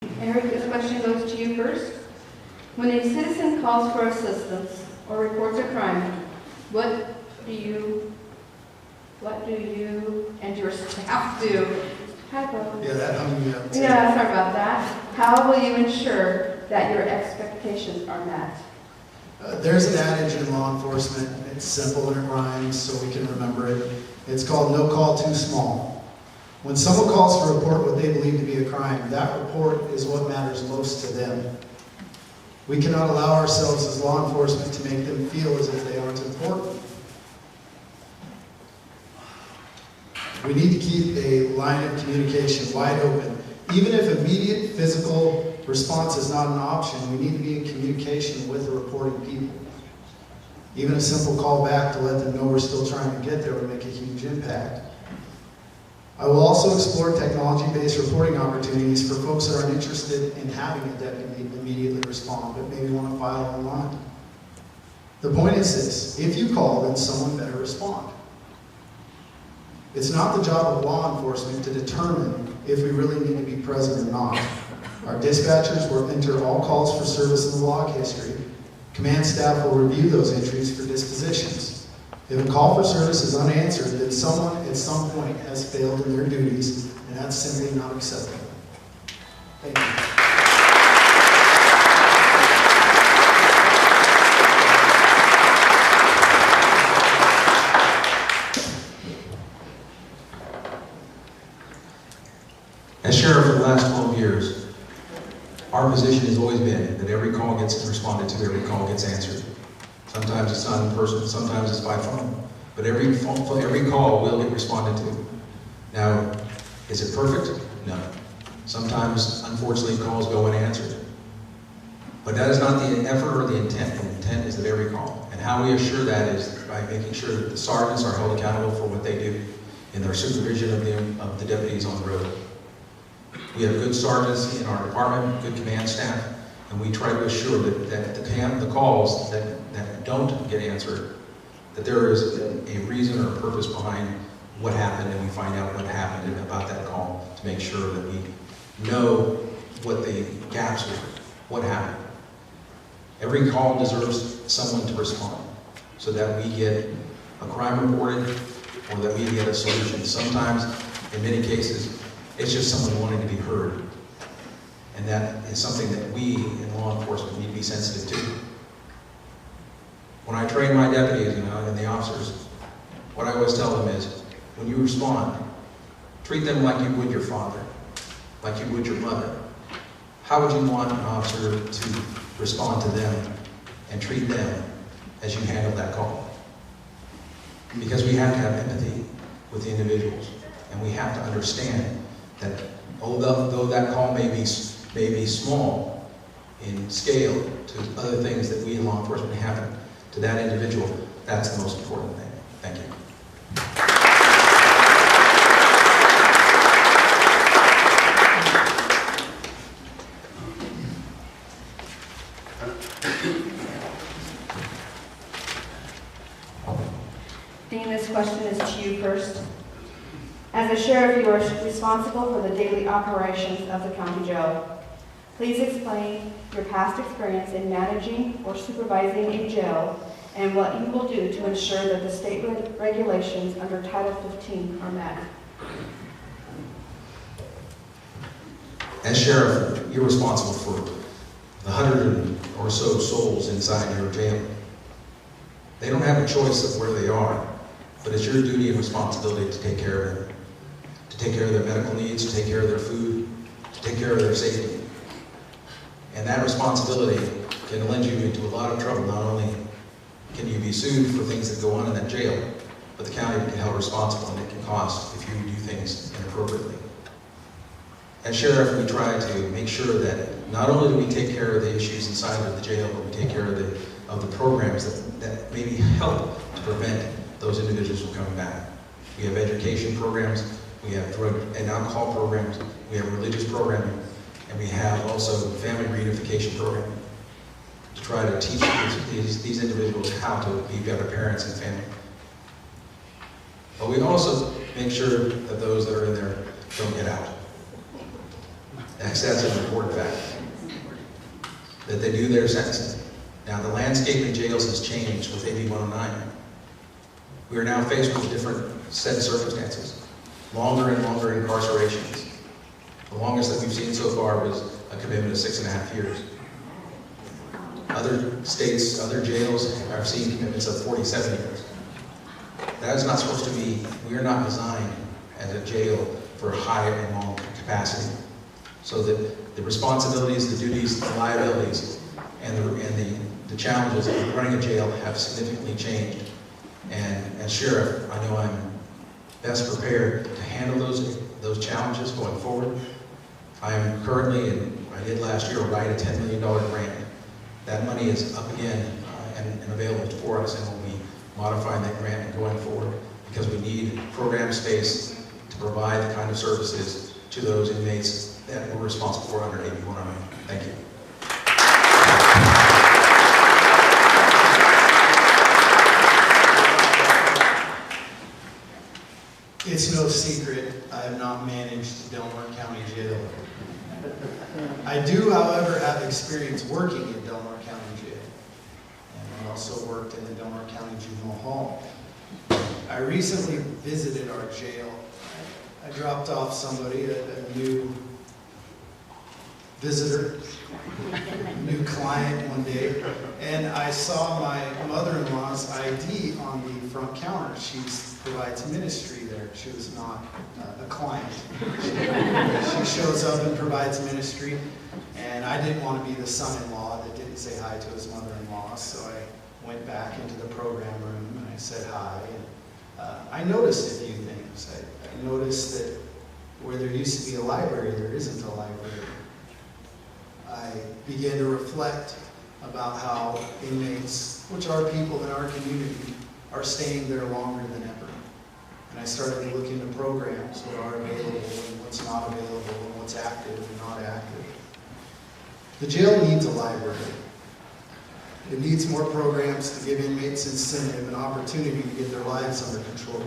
Eric, this question goes to you first. When a citizen calls for assistance or reports a crime, what do you and your staff do? Yeah, that hung me up too. Yeah, sorry about that. How will you ensure that your expectations are met? There's an adage in law enforcement. It's simple and it rhymes, so we can remember it. It's called no call too small. When someone calls to report what they believe to be a crime, that report is what matters most to them. We cannot allow ourselves as law enforcement to make them feel as if they aren't important. We need to keep a line of communication wide open. Even if immediate physical response is not an option, we need to be in communication with the reporting people. Even a simple call back to let them know we're still trying to get there would make a huge impact. I will also explore technology-based reporting opportunities for folks that aren't interested in having a deputy immediately respond, but maybe want to file online. The point is this: if you call, then someone better respond. It's not the job of law enforcement to determine if we really need to be present or not. Our dispatchers will enter all calls for service in the log history. Command staff will review those entries for dispositions. If a call for service is unanswered, then someone at some point has failed in their duties, and that's simply not acceptable. Thank you. As sheriff for the last 12 years, our position has always been that every call gets responded to, every call gets answered. Sometimes it's not in person, sometimes it's by phone, but every call will get responded to. Now, is it perfect? No. Sometimes, unfortunately, calls go unanswered. But that is not the effort or the intent. The intent is that every call. And how we assure that is by making sure that the sergeants are held accountable for what they do in their supervision of the deputies on the road. We have good sergeants in our department, good command staff, and we try to assure that the calls that don't get answered, that there is a reason or a purpose behind what happened, and we find out what happened about that call to make sure that we know what the gaps were, what happened. Every call deserves someone to respond so that we get a crime reported or that we get a solution. Sometimes, in many cases, it's just someone wanting to be heard. And that is something that we in law enforcement need to be sensitive to. When I train my deputies and the officers, what I always tell them is, when you respond, treat them like you would your father, like you would your mother. How would you want an officer to respond to them and treat them as you handle that call? Because we have to have empathy with the individuals, and we have to understand that although that call may be small in scale to other things that we in law enforcement happen to that individual, that's the most important thing. Thank you. Dean, this question is to you first. As a sheriff, you are responsible for the daily operations of the county jail. Please explain your past experience in managing or supervising a jail and what you will do to ensure that the state regulations under Title 15 are met. As sheriff, you're responsible for the 100 or so souls inside your jail. They don't have a choice of where they are, but it's your duty and responsibility to take care of them. To take care of their medical needs, to take care of their food, to take care of their safety. And that responsibility can lend you into a lot of trouble. Not only can you be sued for things that go on in that jail, but the county can be held responsible, and it can cost if you do things inappropriately. As sheriff, we try to make sure that not only do we take care of the issues inside of the jail, but we take care of the programs that maybe help to prevent those individuals from coming back. We have education programs, we have drug and alcohol programs, we have religious programming, and we have also family reunification programming to try to teach these individuals how to be better parents and family. But we also make sure that those that are in there don't get out. That's an important fact. That they do their sentencing. Now, the landscape in jails has changed with AB 109. We are now faced with a different set of circumstances. Longer and longer incarcerations. The longest that we've seen so far was a commitment of 6.5 years. Other states, other jails have seen commitments of 47 years. That is not supposed to be, we are not designed as a jail for high and long capacity. So that the responsibilities, the duties, the liabilities, and the challenges of running a jail have significantly changed. And as sheriff, I know I'm best prepared to handle those challenges going forward. I am currently, and I did last year, write a $10 million grant. That money is up again and available for us, and we'll be modifying that grant and going forward because we need program space to provide the kind of services to those inmates that we're responsible for under AB 109. Thank you. It's no secret I have not managed Delmar County Jail. I do, however, have experience working in Delmar County Jail. And I also worked in the Delmar County Juvenile Hall. I recently visited our jail. I dropped off somebody, a new visitor, new client one day, and I saw my mother-in-law's ID on the front counter. She provides ministry there. She was not a client. She shows up and provides ministry, and I didn't want to be the son-in-law that didn't say hi to his mother-in-law, so I went back into the program room and I said hi. And I noticed a few things. I noticed that where there used to be a library, there isn't a library. I began to reflect about how inmates, which are people in our community, are staying there longer than ever. And I started to look into programs, what are available and what's not available and what's active and not active. The jail needs a library. It needs more programs to give inmates incentive and opportunity to get their lives under control.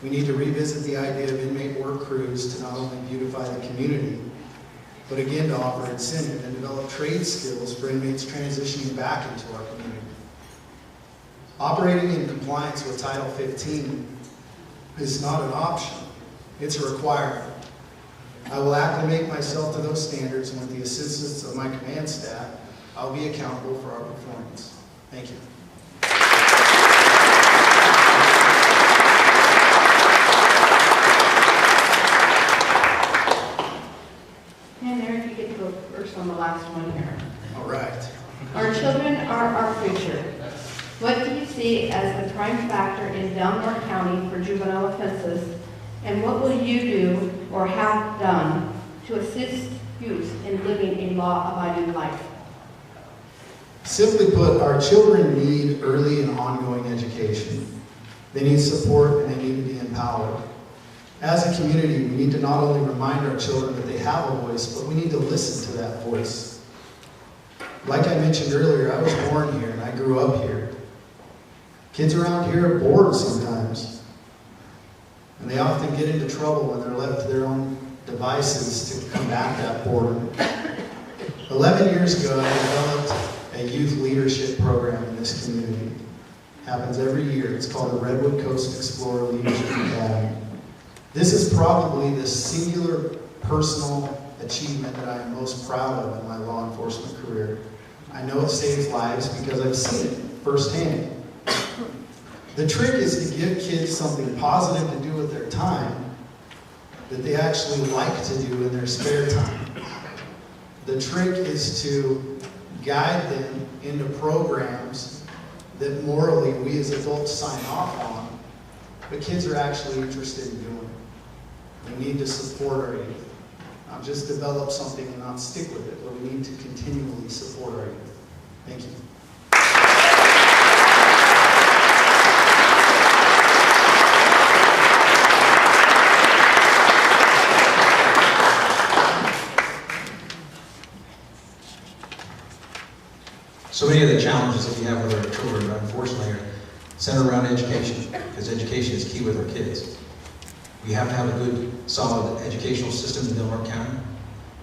We need to revisit the idea of inmate work crews to not only beautify the community, but again to offer incentive and develop trade skills for inmates transitioning back into our community. Operating in compliance with Title 15 is not an option, it's a requirement. I will acclimate myself to those standards, and with the assistance of my command staff, I'll be accountable for our performance. Thank you. And Erik, you get to go first on the last one here. All right. Our children are our future. What do you see as the prime factor in Delmar County for juvenile offenses, and what will you do or have done to assist youth in living a law-abiding life? Simply put, our children need early and ongoing education. They need support and they need to be empowered. As a community, we need to not only remind our children that they have a voice, but we need to listen to that voice. Like I mentioned earlier, I was born here and I grew up here. Kids around here are bored sometimes. And they often get into trouble when they're left to their own devices to combat that boredom. 11 years ago, I developed a youth leadership program in this community. It happens every year. It's called the Redwood Coast Explorer Leadership Academy. This is probably the singular personal achievement that I am most proud of in my law enforcement career. I know it saves lives because I've seen it firsthand. The trick is to give kids something positive to do with their time that they actually like to do in their spare time. The trick is to guide them into programs that morally we as adults sign off on, but kids are actually interested in doing. We need to support our youth. Not just develop something and not stick with it, but we need to continually support our youth. Thank you. So many of the challenges that we have with our children, unfortunately, are centered around education, because education is key with our kids. We have to have a good, solid educational system in Delmar County.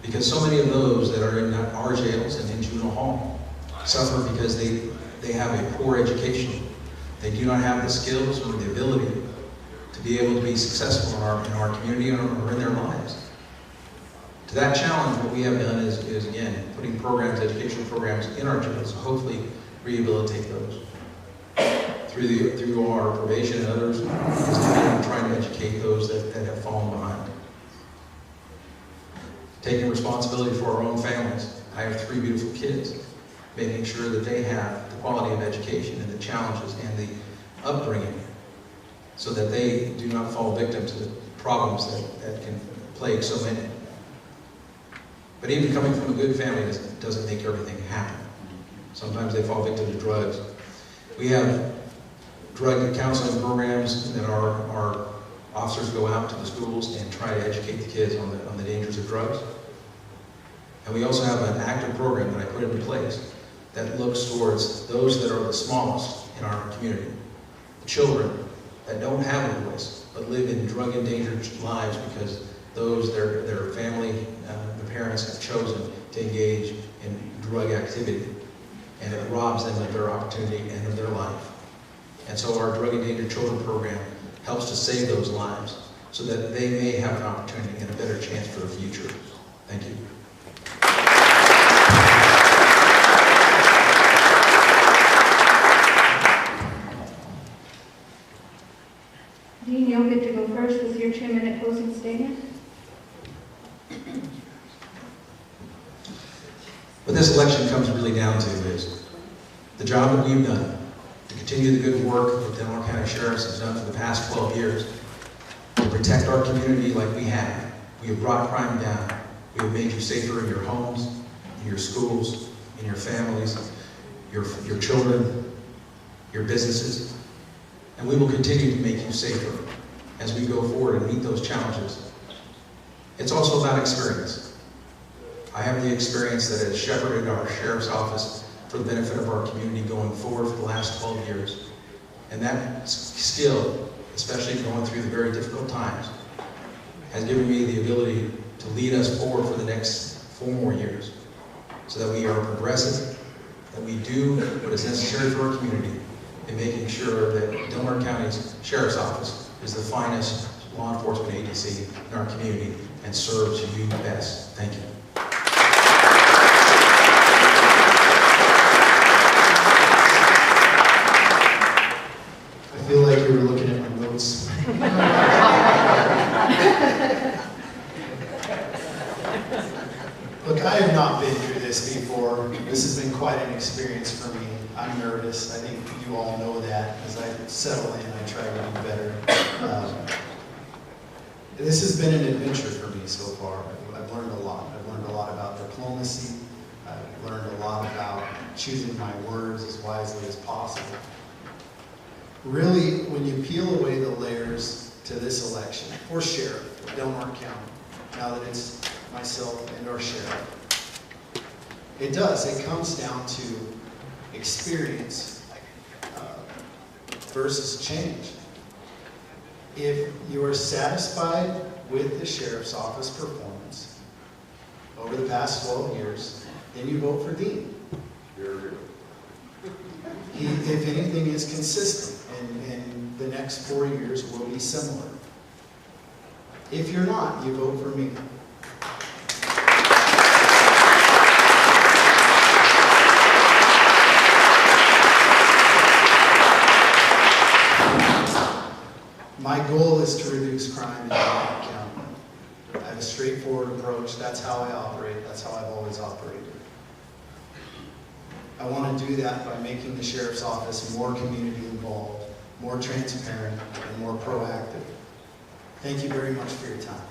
Because so many of those that are in our jails and in juvenile hall suffer because they have a poor education. They do not have the skills or the ability to be able to be successful in our community or in their lives. To that challenge, what we have done is again, putting programs, educational programs in our jails to hopefully rehabilitate those. Through our probation and others, is trying to educate those that have fallen behind. Taking responsibility for our own families. I have 3 beautiful kids, making sure that they have the quality of education and the challenges and the upbringing so that they do not fall victim to the problems that can plague so many. But even coming from a good family doesn't make everything happen. Sometimes they fall victim to drugs. We have drug counseling programs that our officers go out to the schools and try to educate the kids on the dangers of drugs. And we also have an active program that I put into place that looks towards those that are the smallest in our community. The children that don't have a voice, but live in drug-endangered lives because their family, the parents have chosen to engage in drug activity. And it robs them of their opportunity and of their life. And so our Drug Endangered Children program helps to save those lives so that they may have an opportunity and a better chance for the future. Thank you. Dean, you'll get to go first with your 2-minute closing statement. What this election comes really down to is the job that we've done to continue the good work that Delaware County Sheriffs has done for the past 12 years to protect our community like we have. We have brought crime down. We have made you safer in your homes, in your schools, in your families, your children, your businesses. And we will continue to make you safer as we go forward and meet those challenges. It's also about experience. I have the experience that has shepherded our sheriff's office for the benefit of our community going forward for the last 12 years. And that skill, especially going through the very difficult times, has given me the ability to lead us forward for the next 4 more years so that we are progressive, that we do what is necessary for our community in making sure that Delaware County's Sheriff's Office is the finest law enforcement agency in our community and serves you best. Thank you. I feel like you were looking at my notes. Look, I have not been through this before. This has been quite an experience for me. I'm nervous. I think you all know that. As I settle in, I try to do better. This has been an adventure for me so far. I've learned a lot. I've learned a lot about diplomacy. I've learned a lot about choosing my words as wisely as possible. Really, when you peel away the layers to this election, for sheriff of Delaware County, now that it's myself and our sheriff, it comes down to experience versus change. If you are satisfied with the sheriff's office performance over the past 12 years, then you vote for Dean. He, if anything, is consistent, and the next 4 years will be similar. If you're not, you vote for me. My goal is to reduce crime in Delaware County. I have a straightforward approach. That's how I operate. That's how I've always operated. I want to do that by making the sheriff's office more community involved, more transparent, and more proactive. Thank you very much for your time.